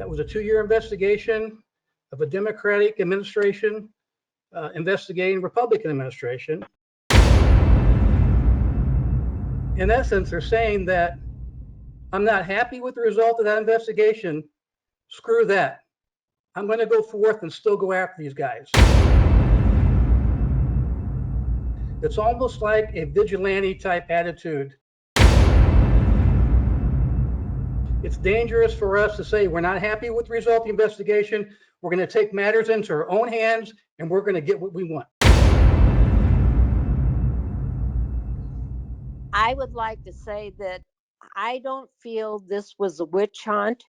That was a 2-year investigation of a Democratic administration investigating Republican administration. In essence, they're saying that I'm not happy with the result of that investigation. Screw that. I'm going to go forth and still go after these guys. It's almost like a vigilante type attitude. It's dangerous for us to say we're not happy with the result of the investigation. We're going to take matters into our own hands and we're going to get what we want. I would like to say that I don't feel this was a witch hunt.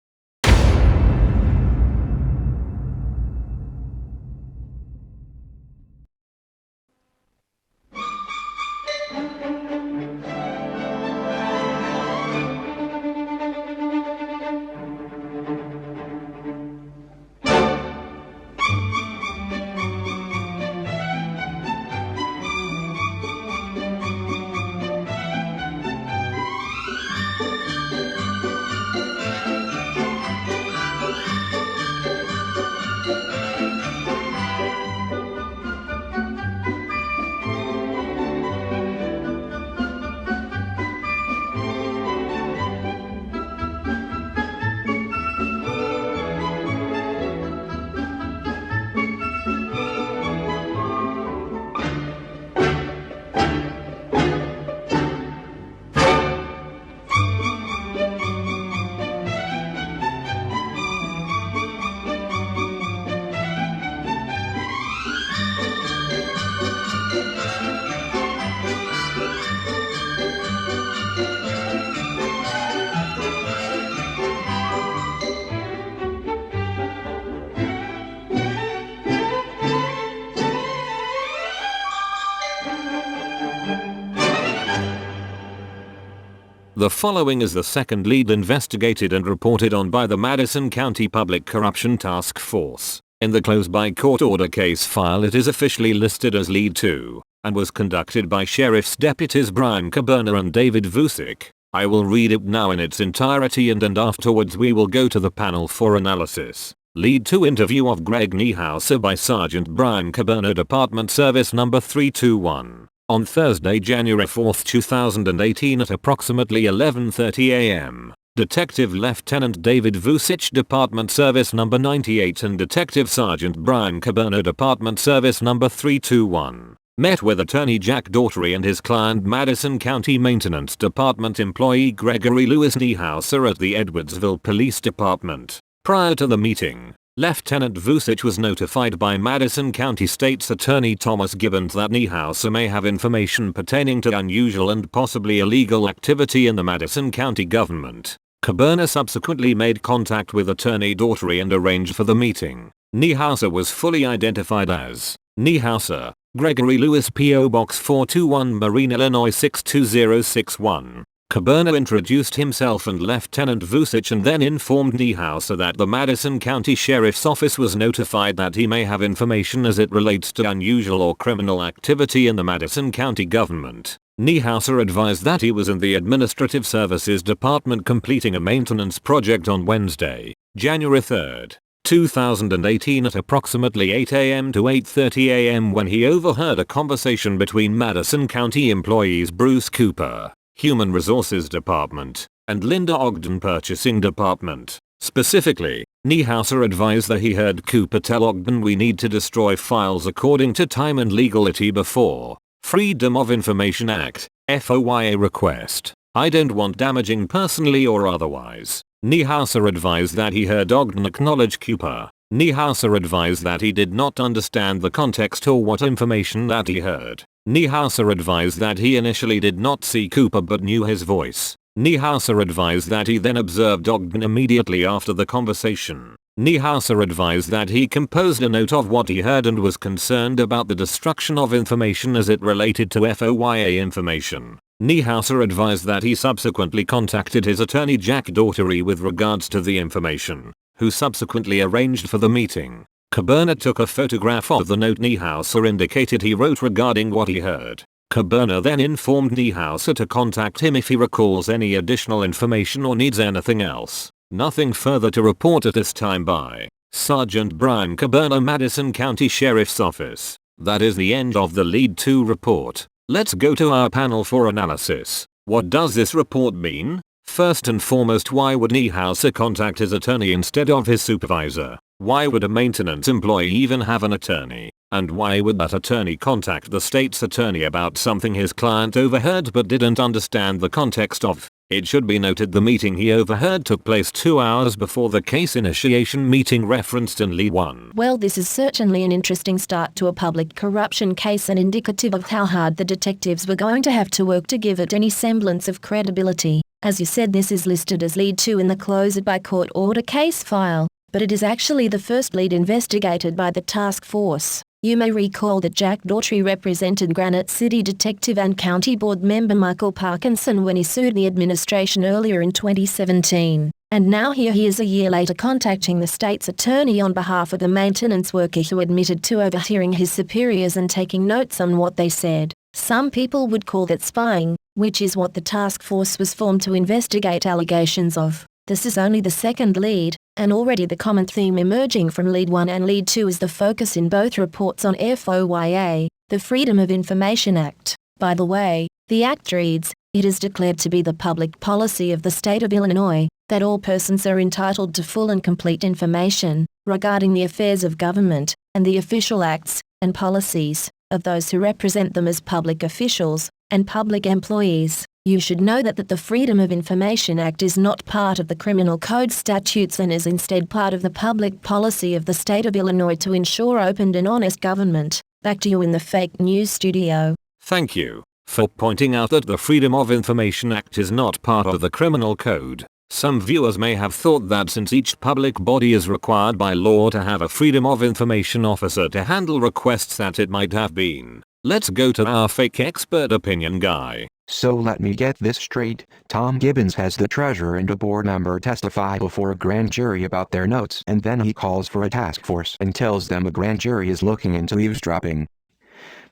The following is the second lead investigated and reported on by the Madison County Public Corruption Task Force. In the close by court order case file it is officially listed as lead 2, and was conducted by Sheriff's Deputies Brian Caberna and David Vusic. I will read it now in its entirety and afterwards we will go to the panel for analysis. Lead 2 interview of Greg Niehauser by Sergeant Brian Caberna, Department Service number 321. On Thursday, January 4, 2018 at approximately 11:30 a.m., Detective Lieutenant David Vusic, Department Service number 98 and Detective Sergeant Brian Caberna, Department Service number 321, met with Attorney Jack Daugherty and his client Madison County Maintenance Department employee Gregory Lewis Niehauser at the Edwardsville Police Department. Prior to the meeting, Lieutenant Vusic was notified by Madison County State's Attorney Thomas Gibbons that Niehauser may have information pertaining to unusual and possibly illegal activity in the Madison County government. Caberna subsequently made contact with Attorney Daugherty and arranged for the meeting. Niehauser was fully identified as Niehauser, Gregory Lewis, P.O. Box 421, Marine, Illinois 62061. Caberna introduced himself and Lieutenant Vusic and then informed Niehauser that the Madison County Sheriff's Office was notified that he may have information as it relates to unusual or criminal activity in the Madison County government. Niehauser advised that he was in the Administrative Services Department completing a maintenance project on Wednesday, January 3, 2018 at approximately 8 a.m. to 8:30 a.m. when he overheard a conversation between Madison County employees Bruce Cooper, Human Resources Department, and Linda Ogden, Purchasing Department. Specifically, Niehauser advised that he heard Cooper tell Ogden, "We need to destroy files according to time and legality before Freedom of Information Act, FOIA request. I don't want damaging personally or otherwise." Niehauser advised that he heard Ogden acknowledge Cooper. Niehauser advised that he did not understand the context or what information that he heard. Niehauser advised that he initially did not see Cooper but knew his voice. Niehauser advised that he then observed Ogden immediately after the conversation. Niehauser advised that he composed a note of what he heard and was concerned about the destruction of information as it related to FOIA information. Niehauser advised that he subsequently contacted his attorney Jack Daugherty with regards to the information, who subsequently arranged for the meeting. Caberna took a photograph of the note Niehauser indicated he wrote regarding what he heard. Caberna then informed Niehauser to contact him if he recalls any additional information or needs anything else. Nothing further to report at this time by Sergeant Brian Caberna, Madison County Sheriff's Office. That is the end of the Lead 2 report. Let's go to our panel for analysis. What does this report mean? First and foremost, why would Niehauser contact his attorney instead of his supervisor? Why would a maintenance employee even have an attorney? And why would that attorney contact the state's attorney about something his client overheard but didn't understand the context of? It should be noted the meeting he overheard took place 2 hours before the case initiation meeting referenced in Lead 1. Well, this is certainly an interesting start to a public corruption case and indicative of how hard the detectives were going to have to work to give it any semblance of credibility. As you said, this is listed as Lead 2 in the closed by court order case file, but it is actually the first lead investigated by the task force. You may recall that Jack Daughtry represented Granite City Detective and County Board member Michael Parkinson when he sued the administration earlier in 2017. And now here he is a year later contacting the state's attorney on behalf of the maintenance worker who admitted to overhearing his superiors and taking notes on what they said. Some people would call that spying, which is what the task force was formed to investigate allegations of. This is only the second lead, and already the common theme emerging from Lead 1 and Lead 2 is the focus in both reports on FOIA, the Freedom of Information Act. By the way, the act reads, "It is declared to be the public policy of the state of Illinois that all persons are entitled to full and complete information regarding the affairs of government and the official acts and policies of those who represent them as public officials and public employees." You should know that the Freedom of Information Act is not part of the Criminal Code statutes and is instead part of the public policy of the state of Illinois to ensure open and honest government. Back to you in the fake news studio. Thank you for pointing out that the Freedom of Information Act is not part of the Criminal Code. Some viewers may have thought that since each public body is required by law to have a Freedom of Information officer to handle requests that it might have been. Let's go to our fake expert opinion guy. So let me get this straight. Tom Gibbons has the treasurer and a board member testify before a grand jury about their notes, and then he calls for a task force and tells them a grand jury is looking into eavesdropping.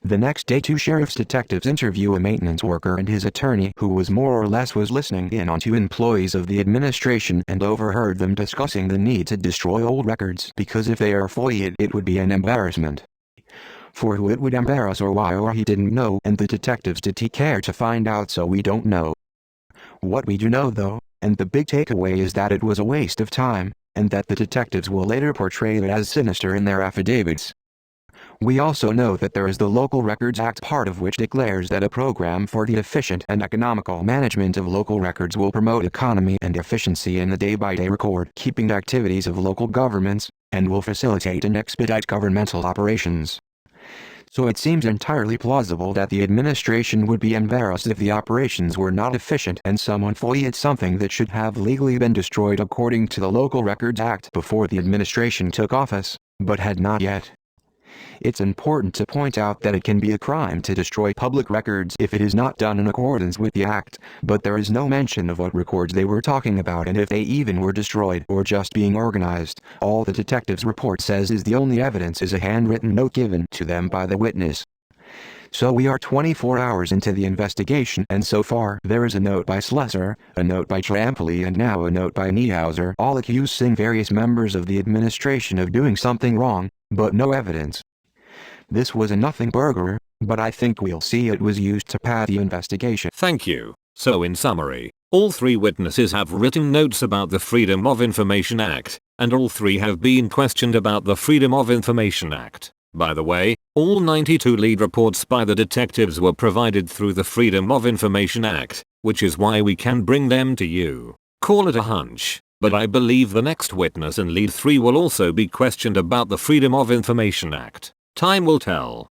The next day, 2 sheriff's detectives interview a maintenance worker and his attorney who was more or less listening in on 2 employees of the administration and overheard them discussing the need to destroy old records because if they are FOIA'd it would be an embarrassment. For who it would embarrass or why or he didn't know, and the detectives did he care to find out, so we don't know. What we do know though, and the big takeaway, is that it was a waste of time, and that the detectives will later portray it as sinister in their affidavits. We also know that there is the Local Records Act, part of which declares that a program for the efficient and economical management of local records will promote economy and efficiency in the day-by-day record-keeping activities of local governments, and will facilitate and expedite governmental operations. So it seems entirely plausible that the administration would be embarrassed if the operations were not efficient and someone FOIA'd something that should have legally been destroyed according to the Local Records Act before the administration took office, but had not yet. It's important to point out that it can be a crime to destroy public records if it is not done in accordance with the act, but there is no mention of what records they were talking about and if they even were destroyed or just being organized. All the detective's report says is the only evidence is a handwritten note given to them by the witness. So we are 24 hours into the investigation, and so far there is a note by Slesser, a note by Trampoli, and now a note by Niehauser, all accusing various members of the administration of doing something wrong, but no evidence. This was a nothing burger, but I think we'll see it was used to pad the investigation. Thank you. So in summary, all 3 witnesses have written notes about the Freedom of Information Act, and all 3 have been questioned about the Freedom of Information Act. By the way, all 92 lead reports by the detectives were provided through the Freedom of Information Act, which is why we can bring them to you. Call it a hunch, but I believe the next witness in Lead 3 will also be questioned about the Freedom of Information Act. Time will tell.